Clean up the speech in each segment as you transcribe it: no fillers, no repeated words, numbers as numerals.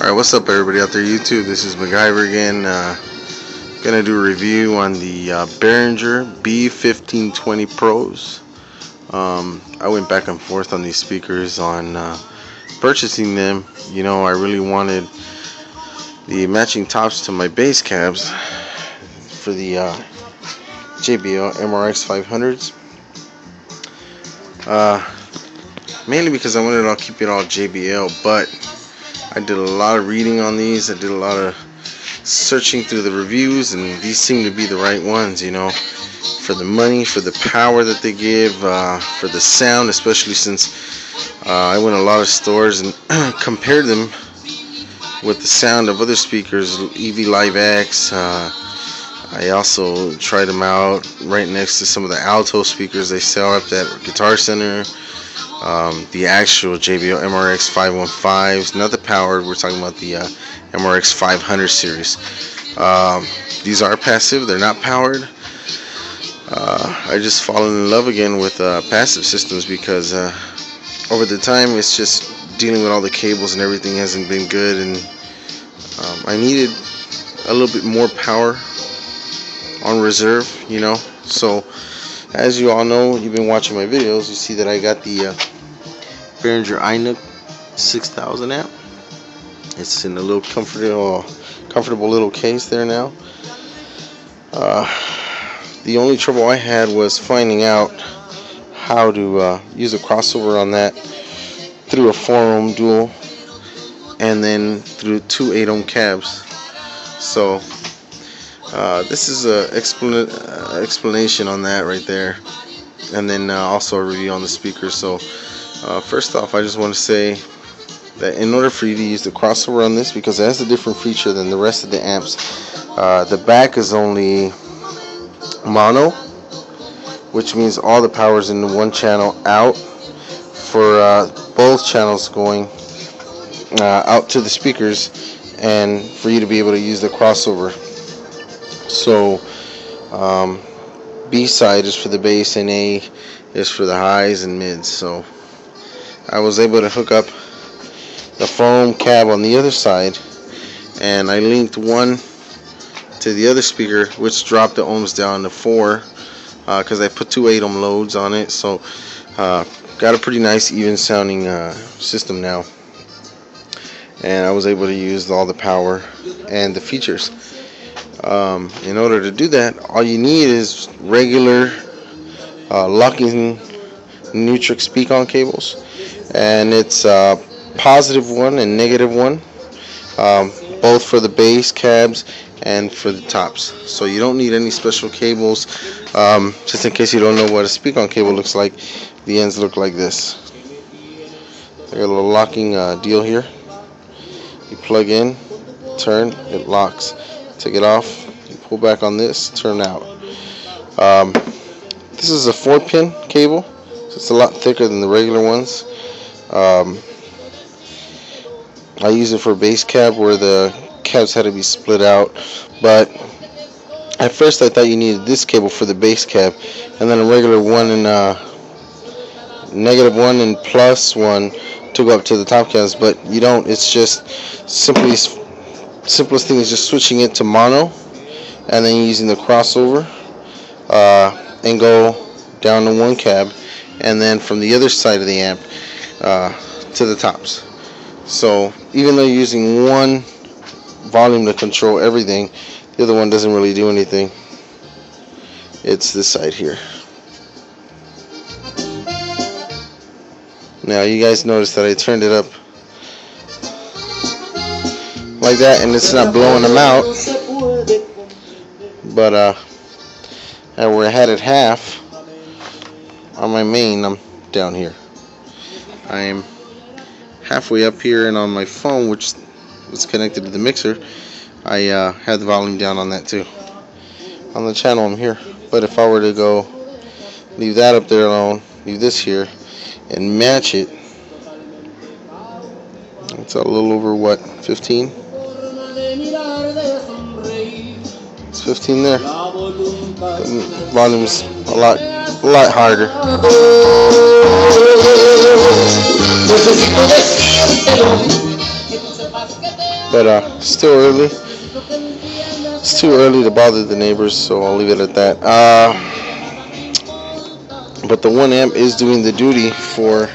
Alright, what's up everybody out there YouTube? This is MacGyver again. Gonna do a review on the Behringer b1520 Pros. I went back and forth on these speakers on purchasing them. You know, I really wanted the matching tops to my bass cabs for the JBL MRX 500s. Mainly because I wanted to keep it all JBL, but I did a lot of reading on these. I did a lot of searching through the reviews, and these seem to be the right ones, you know, for the money, for the power that they give, for the sound, especially since I went to a lot of stores and compared them with the sound of other speakers, EV Live X. I also tried them out right next to some of the alto speakers they sell at that Guitar Center. The actual JBL MRX 515s, not the powered, we're talking about the MRX 500 series. These are passive, they're not powered. I just fallen in love again with passive systems because over the time it's just dealing with all the cables and everything hasn't been good, and I needed a little bit more power on reserve, you know. So as you all know, you've been watching my videos, you see that I got the Behringer iNook 6000 amp. It's in a little comfortable little case there now. The only trouble I had was finding out how to use a crossover on that through a 4-ohm dual and then through two 8-ohm cabs. So this is a explanation on that right there, and then also a review on the speakers. So first off, I just want to say that in order for you to use the crossover on this, because it has a different feature than the rest of the amps, the back is only mono, which means all the power is in the one channel out for both channels going out to the speakers, and for you to be able to use the crossover. So B side is for the bass and A is for the highs and mids. So I was able to hook up the foam cab on the other side, and I linked one to the other speaker, which dropped the ohms down to 4 because I put two 8-ohm loads on it. So got a pretty nice even sounding system now, and I was able to use all the power and the features. In order to do that, all you need is regular locking Neutrik speak-on cables, and it's positive one and negative one, both for the bass cabs and for the tops. So you don't need any special cables. Just in case you don't know what a speak-on cable looks like, the ends look like this. I got a little locking deal here. You plug in, turn, it locks. Take it off, you pull back on this, turn out. This is a 4-pin cable, so it's a lot thicker than the regular ones. I use it for bass cab where the cabs had to be split out, but at first I thought you needed this cable for the bass cab and then a regular one and negative one and plus one to go up to the top cabs, but you don't. It's just simplest thing is just switching it to mono and then using the crossover and go down to one cab, and then from the other side of the amp to the tops. So even though you're using one volume to control everything, the other one doesn't really do anything. It's this side here. Now you guys notice that I turned it up like that, and it's not blowing them out, but where I had it half on my main, I'm down here. I am halfway up here, and on my phone, which is connected to the mixer, I have the volume down on that too. On the channel I'm here, but if I were to go leave that up there alone, leave this here, and match it, it's a little over what, 15? It's 15 there. The volume's a lot harder. But still early. It's too early to bother the neighbors, so I'll leave it at that. But the 1 amp is doing the duty for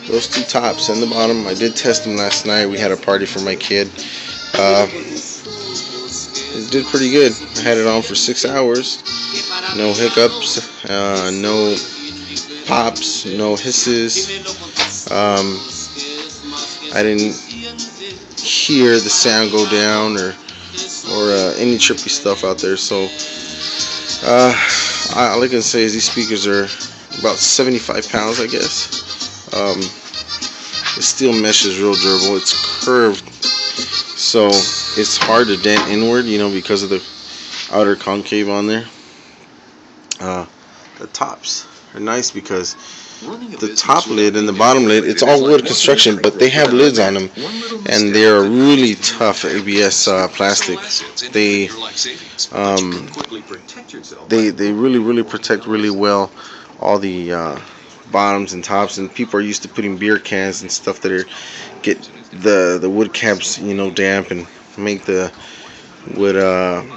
those two tops and the bottom. I did test them last night. We had a party for my kid. It did pretty good. I had it on for 6 hours. No hiccups, no pops, no hisses. I didn't hear the sound go down or any trippy stuff out there. So all I can say is these speakers are about 75 pounds, I guess. The steel mesh is real durable. It's curved, so it's hard to dent inward, because of the outer concave on there. The tops are nice because the top lid and the bottom lid, it's all wood construction, but they have lids on them, and they are really tough ABS plastic. They really protect really well all the bottoms and tops, and people are used to putting beer cans and stuff that get the wood caps damp and make the would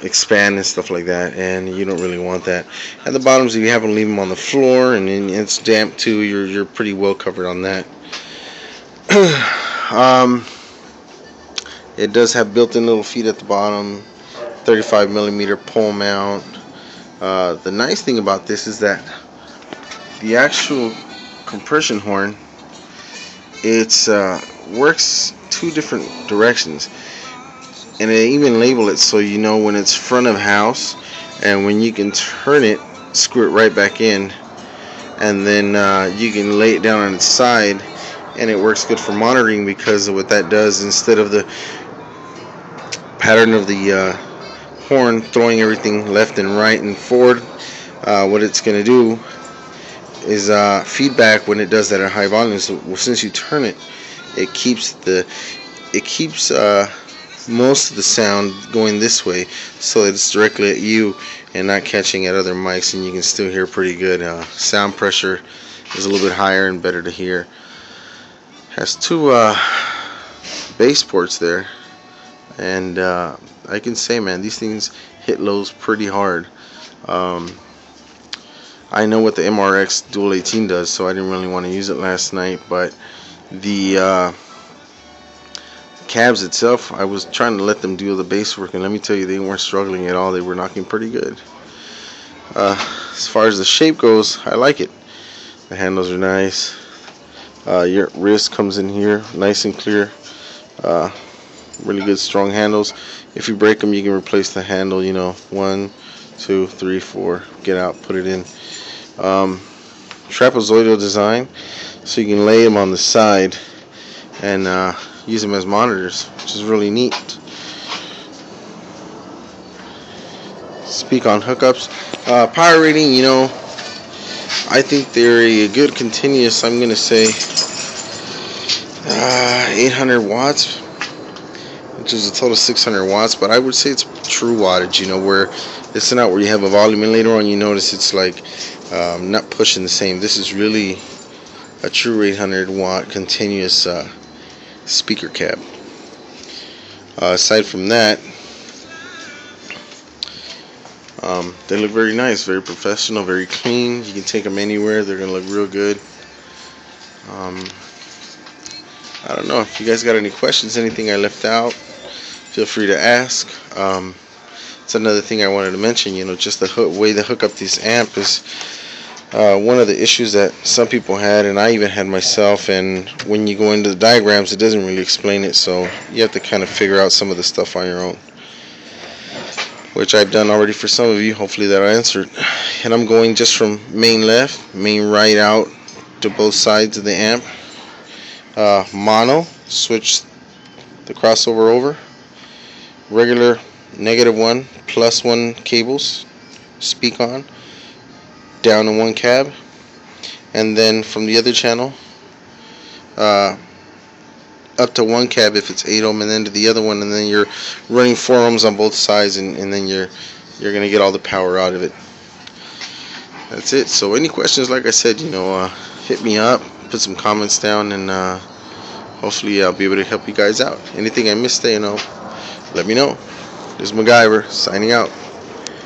expand and stuff like that, and you don't really want that. At the bottoms, if you happen to leave them on the floor and it's damp too, you're pretty well covered on that. It does have built-in little feet at the bottom, 35mm pole mount. The nice thing about this is that the actual compression horn, it's works two different directions. And they even label it so you know when it's front of house, and when you can turn it, screw it right back in, and then you can lay it down on its side, and it works good for monitoring, because of what that does, instead of the pattern of the horn throwing everything left and right and forward, what it's going to do is feedback when it does that at high volume. So since you turn it, it keeps most of the sound going this way, so it's directly at you and not catching at other mics, and you can still hear pretty good. Sound pressure is a little bit higher and better to hear. Has two bass ports there, and I can say, man, these things hit lows pretty hard. I know what the MRX Dual 18 does, so I didn't really want to use it last night, but the cabs itself, I was trying to let them do the bass work, and let me tell you, they weren't struggling at all. They were knocking pretty good. As far as the shape goes, I like it. The handles are nice. Your wrist comes in here nice and clear. Really good strong handles. If you break them, you can replace the handle, 1, 2, 3, 4, get out, put it in. Trapezoidal design, so you can lay them on the side and use them as monitors, which is really neat. Speak on hookups. Power rating, I think they're a good continuous, I'm going to say 800 watts, which is a total of 600 watts, but I would say it's true wattage, where it's not where you have a volume and later on you notice it's like not pushing the same. This is really a true 800 watt continuous speaker cab. Aside from that, they look very nice, very professional, very clean. You can take them anywhere, they're gonna look real good. I don't know if you guys got any questions, anything I left out, feel free to ask. It's another thing I wanted to mention, just the way to hook up this amp is one of the issues that some people had, and I even had myself, and when you go into the diagrams, it doesn't really explain it, so you have to kind of figure out some of the stuff on your own, which I've done already for some of you. Hopefully that answered. And I'm going just from main left, main right out to both sides of the amp. Mono, switch the crossover over. Regular -1, +1 cables, speak on, down in one cab, and then from the other channel up to one cab if it's 8 ohm, and then to the other one, and then you're running 4 ohms on both sides, and then you're gonna get all the power out of it. That's it. So any questions, like I said, hit me up, put some comments down, and hopefully I'll be able to help you guys out. Anything I missed, let me know. This is MacGyver signing out.